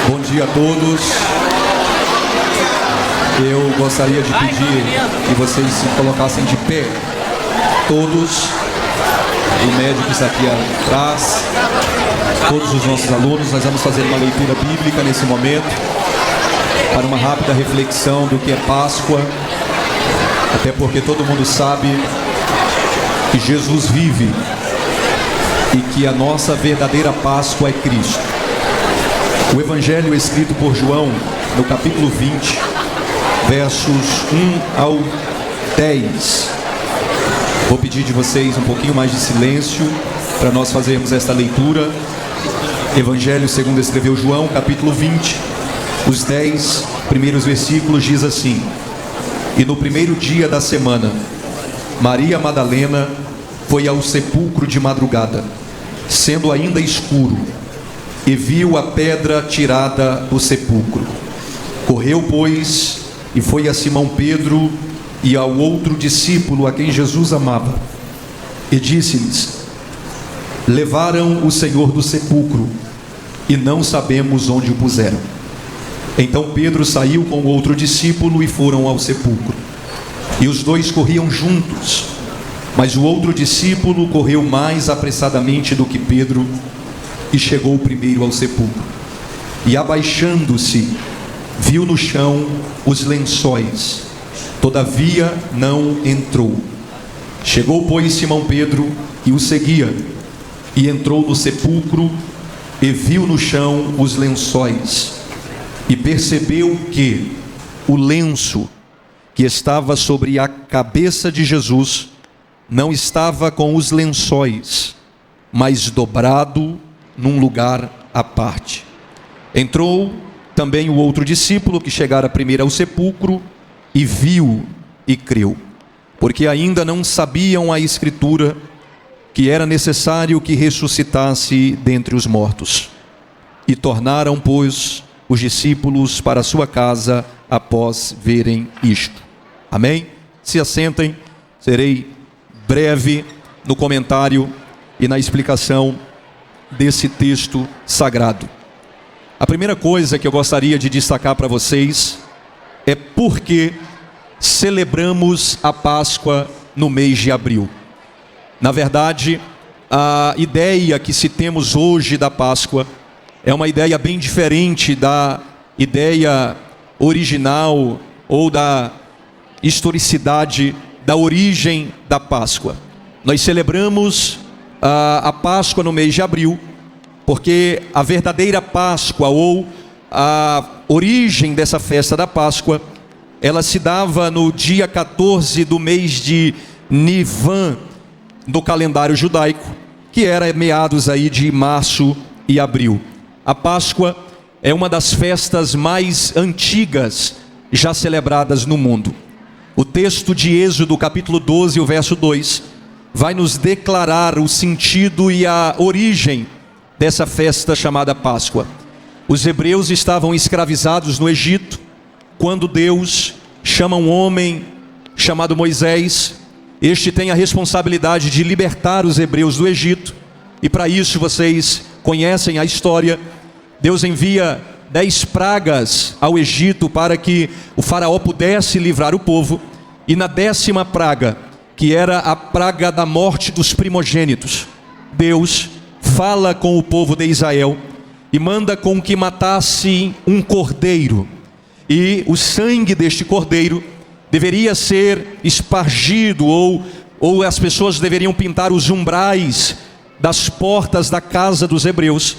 Bom dia a todos. Eu gostaria de pedir que vocês se colocassem de pé. Todos, o médico está aqui atrás, todos os nossos alunos. Nós vamos fazer uma leitura bíblica nesse momento, para uma rápida reflexão do que é Páscoa, até porque todo mundo sabe que Jesus vive e que a nossa verdadeira Páscoa é Cristo. O Evangelho escrito por João, no capítulo 20, versos 1 ao 10. Vou pedir de vocês um pouquinho mais de silêncio para nós fazermos esta leitura. Evangelho segundo escreveu João, capítulo 20, os 10 primeiros versículos diz assim: E no primeiro dia da semana, Maria Madalena foi ao sepulcro de madrugada, sendo ainda escuro, e viu a pedra tirada do sepulcro. Correu, pois, e foi a Simão Pedro e ao outro discípulo a quem Jesus amava, e disse-lhes: Levaram o Senhor do sepulcro, e não sabemos onde o puseram. Então Pedro saiu com o outro discípulo e foram ao sepulcro. E os dois corriam juntos, mas o outro discípulo correu mais apressadamente do que Pedro e chegou primeiro ao sepulcro. E abaixando-se, viu no chão os lençóis, todavia não entrou. Chegou, pois, Simão Pedro e o seguia, e entrou no sepulcro e viu no chão os lençóis, e percebeu que o lenço que estava sobre a cabeça de Jesus não estava com os lençóis, mas dobrado num lugar à parte. Entrou também o outro discípulo que chegara primeiro ao sepulcro e viu e creu, porque ainda não sabiam a Escritura que era necessário que ressuscitasse dentre os mortos. E tornaram, pois, os discípulos para a sua casa após verem isto. Amém? Se assentem, serei breve no comentário e na explicação desse texto sagrado. A primeira coisa que eu gostaria de destacar para vocês é por que celebramos a Páscoa no mês de abril. Na verdade, a ideia que se temos hoje da Páscoa é uma ideia bem diferente da ideia original ou da historicidade da origem da Páscoa. Nós celebramos a Páscoa no mês de abril, porque a verdadeira Páscoa ou a origem dessa festa da Páscoa, ela se dava no dia 14 do mês de Nivan, do calendário judaico, que era meados aí de março e abril. A Páscoa é uma das festas mais antigas já celebradas no mundo. O texto de Êxodo, capítulo 12, o verso 2, vai nos declarar o sentido e a origem dessa festa chamada Páscoa. Os hebreus estavam escravizados no Egito, quando Deus chama um homem chamado Moisés. Este tem a responsabilidade de libertar os hebreus do Egito, e para isso vocês conhecem a história. Deus envia 10 pragas ao Egito para que o faraó pudesse livrar o povo, e na 10ª praga, que era a praga da morte dos primogênitos, Deus fala com o povo de Israel e manda com que matasse um cordeiro, e o sangue deste cordeiro deveria ser espargido, ou as pessoas deveriam pintar os umbrais das portas da casa dos hebreus,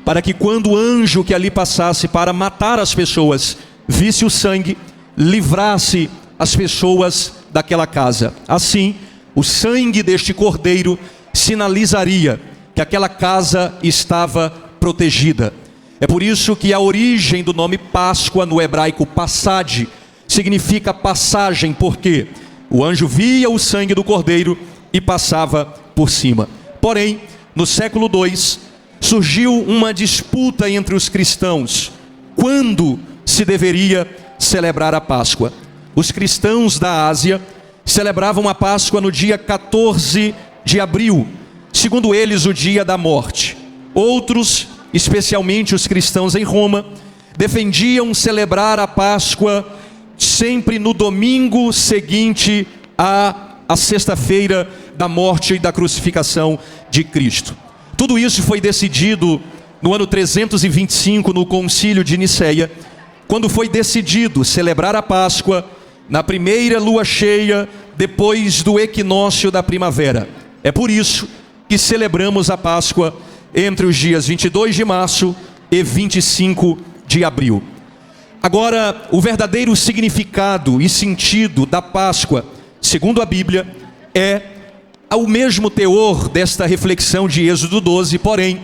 para que quando o anjo que ali passasse para matar as pessoas, visse o sangue, livrasse as pessoas daquela casa. Assim, o sangue deste cordeiro sinalizaria que aquela casa estava protegida. É por isso que a origem do nome Páscoa no hebraico passad significa passagem, porque o anjo via o sangue do cordeiro e passava por cima. Porém, no século II, surgiu uma disputa entre os cristãos: quando se deveria celebrar a Páscoa? Os cristãos da Ásia celebravam a Páscoa no dia 14 de abril, segundo eles o dia da morte. Outros especialmente os cristãos em Roma, defendiam celebrar a Páscoa sempre no domingo seguinte à sexta-feira da morte e da crucificação de Cristo. Tudo isso foi decidido no ano 325, no Concílio de Niceia, quando foi decidido celebrar a Páscoa na primeira lua cheia, depois do equinócio da primavera. É por isso que celebramos a Páscoa entre os dias 22 de março e 25 de abril. Agora, o verdadeiro significado e sentido da Páscoa, segundo a Bíblia, é o mesmo teor desta reflexão de Êxodo 12, porém,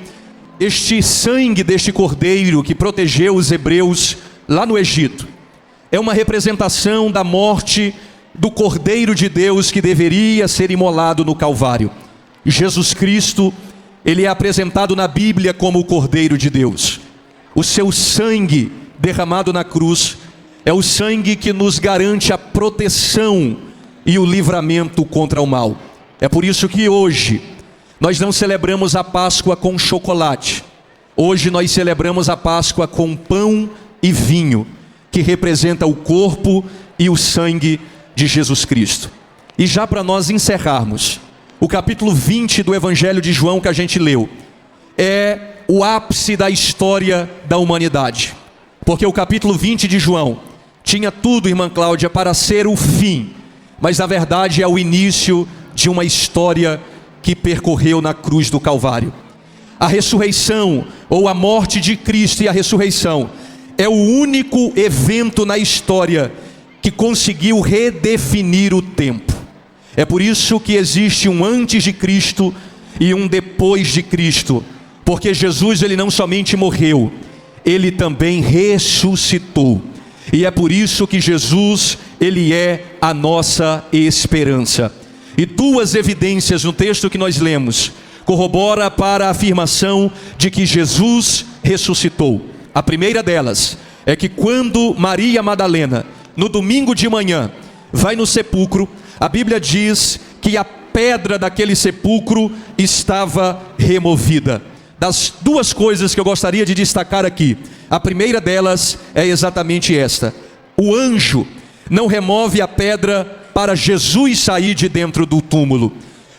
este sangue deste cordeiro que protegeu os hebreus lá no Egito, é uma representação da morte do Cordeiro de Deus que deveria ser imolado no Calvário. Jesus Cristo, ele é apresentado na Bíblia como o Cordeiro de Deus. O seu sangue derramado na cruz é o sangue que nos garante a proteção e o livramento contra o mal. É por isso que hoje nós não celebramos a Páscoa com chocolate. Hoje nós celebramos a Páscoa com pão e vinho, que representa o corpo e o sangue de Jesus Cristo. E já para nós encerrarmos, o capítulo 20 do Evangelho de João que a gente leu, é o ápice da história da humanidade. Porque o capítulo 20 de João tinha tudo, irmã Cláudia, para ser o fim, mas na verdade é o início de uma história que percorreu na cruz do Calvário. A ressurreição, ou a morte de Cristo e a ressurreição, é o único evento na história que conseguiu redefinir o tempo. É por isso que existe um antes de Cristo e um depois de Cristo, porque Jesus, ele não somente morreu, ele também ressuscitou. E é por isso que Jesus, ele é a nossa esperança. E duas evidências no texto que nós lemos corrobora para a afirmação de que Jesus ressuscitou. A primeira delas é que quando Maria Madalena, no domingo de manhã, vai no sepulcro, a Bíblia diz que a pedra daquele sepulcro estava removida. Das duas coisas que eu gostaria de destacar aqui, a primeira delas é exatamente esta: o anjo não remove a pedra para Jesus sair de dentro do túmulo.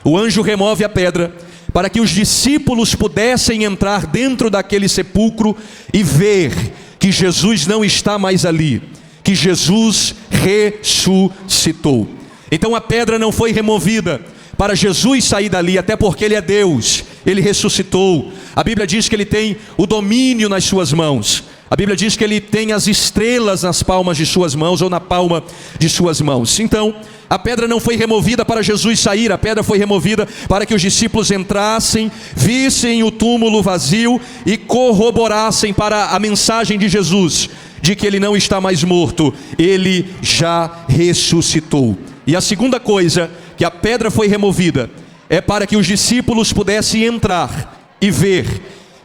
O anjo remove a pedra para que os discípulos pudessem entrar dentro daquele sepulcro e ver que Jesus não está mais ali, que Jesus ressuscitou. Então a pedra não foi removida para Jesus sair dali, até porque ele é Deus, ele ressuscitou. A Bíblia diz que ele tem o domínio nas suas mãos. A Bíblia diz que ele tem as estrelas nas palmas de suas mãos, ou na palma de suas mãos. Então, a pedra não foi removida para Jesus sair, a pedra foi removida para que os discípulos entrassem, vissem o túmulo vazio e corroborassem para a mensagem de Jesus, de que ele não está mais morto, ele já ressuscitou. E a segunda coisa, que a pedra foi removida, é para que os discípulos pudessem entrar e ver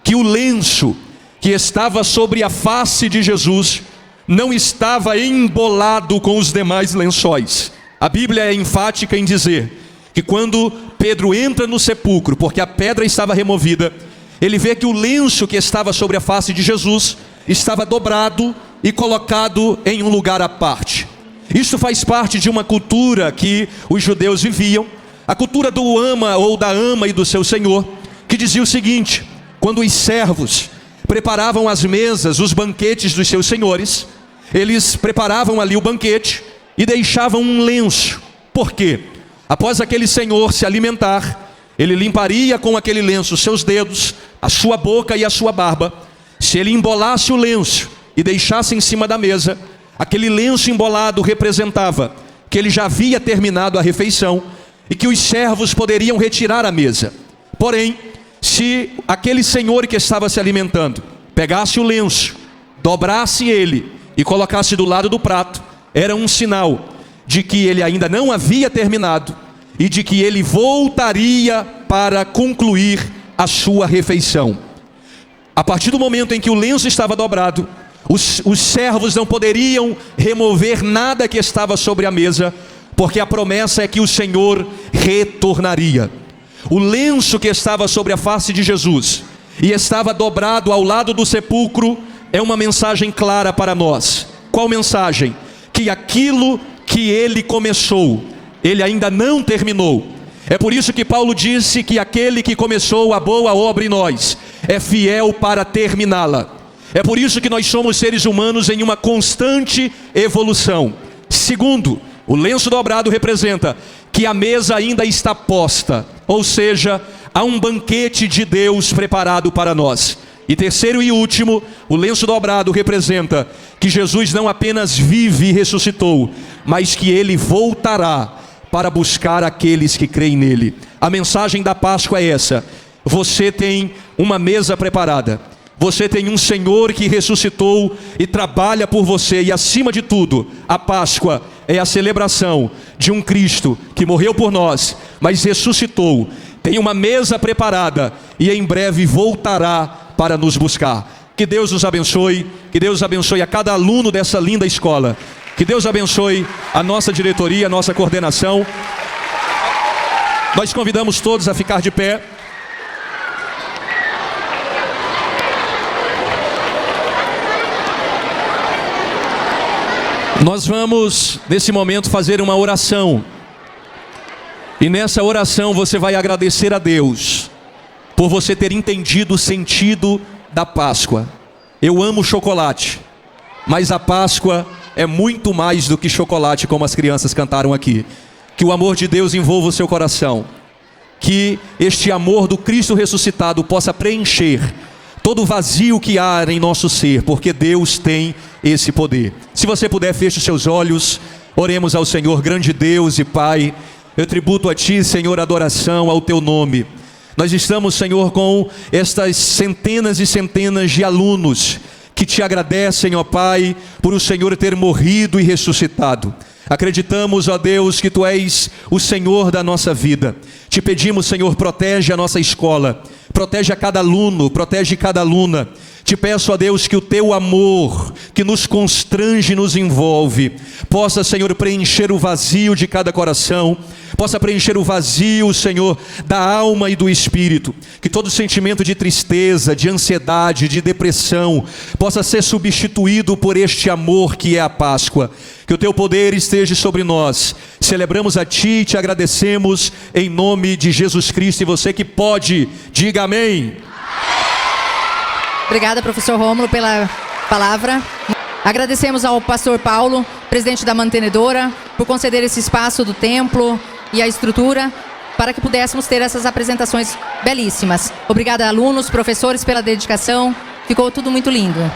que o lenço que estava sobre a face de Jesus não estava embolado com os demais lençóis. A Bíblia é enfática em dizer que quando Pedro entra no sepulcro, porque a pedra estava removida, ele vê que o lenço que estava sobre a face de Jesus estava dobrado e colocado em um lugar à parte. Isso faz parte de uma cultura que os judeus viviam, a cultura do ama ou da ama e do seu senhor, que dizia o seguinte: quando os servos preparavam as mesas, os banquetes dos seus senhores, eles preparavam ali o banquete e deixavam um lenço. Por quê? Após aquele senhor se alimentar, ele limparia com aquele lenço os seus dedos, a sua boca e a sua barba. Se ele embolasse o lenço e deixasse em cima da mesa, aquele lenço embolado representava que ele já havia terminado a refeição e que os servos poderiam retirar a mesa. Porém, se aquele senhor que estava se alimentando pegasse o lenço, dobrasse ele e colocasse do lado do prato, era um sinal de que ele ainda não havia terminado e de que ele voltaria para concluir a sua refeição. A partir do momento em que o lenço estava dobrado, os servos não poderiam remover nada que estava sobre a mesa, porque a promessa é que o Senhor retornaria. O lenço que estava sobre a face de Jesus e estava dobrado ao lado do sepulcro, é uma mensagem clara para nós. Qual mensagem? Que aquilo que ele começou, ele ainda não terminou. É por isso que Paulo disse que aquele que começou a boa obra em nós é fiel para terminá-la. É por isso que nós somos seres humanos em uma constante evolução. Segundo, o lenço dobrado representa que a mesa ainda está posta, ou seja, há um banquete de Deus preparado para nós. E terceiro e último, o lenço dobrado representa que Jesus não apenas vive e ressuscitou, mas que ele voltará para buscar aqueles que creem nele. A mensagem da Páscoa é essa: você tem uma mesa preparada, você tem um Senhor que ressuscitou e trabalha por você, e acima de tudo, a Páscoa é a celebração de um Cristo que morreu por nós, mas ressuscitou, tem uma mesa preparada e em breve voltará para nos buscar. Que Deus nos abençoe, que Deus abençoe a cada aluno dessa linda escola, que Deus abençoe a nossa diretoria, a nossa coordenação. Nós convidamos todos a ficar de pé. Nós vamos, nesse momento, fazer uma oração. E nessa oração você vai agradecer a Deus por você ter entendido o sentido da Páscoa. Eu amo chocolate, mas a Páscoa é muito mais do que chocolate, como as crianças cantaram aqui. Que o amor de Deus envolva o seu coração. Que este amor do Cristo ressuscitado possa preencher todo o vazio que há em nosso ser, porque Deus tem esse poder. Se você puder, feche os seus olhos, oremos ao Senhor. Grande Deus e Pai, eu tributo a Ti, Senhor, adoração ao Teu nome. Nós estamos, Senhor, com estas centenas e centenas de alunos que Te agradecem, ó Pai, por o Senhor ter morrido e ressuscitado. Acreditamos, ó Deus, que Tu és o Senhor da nossa vida. Te pedimos, Senhor, protege a nossa escola, protege a cada aluno, protege cada aluna. Te peço, ó Deus, que o Teu amor, que nos constrange e nos envolve, possa, Senhor, preencher o vazio de cada coração, possa preencher o vazio, Senhor, da alma e do espírito. Que todo sentimento de tristeza, de ansiedade, de depressão, possa ser substituído por este amor que é a Páscoa. Que o Teu poder esteja sobre nós. Celebramos a Ti e Te agradecemos em nome de Jesus Cristo. E você que pode, diga amém. Obrigada, professor Rômulo, pela palavra. Agradecemos ao pastor Paulo, presidente da mantenedora, por conceder esse espaço do templo e a estrutura para que pudéssemos ter essas apresentações belíssimas. Obrigada, alunos, professores, pela dedicação. Ficou tudo muito lindo.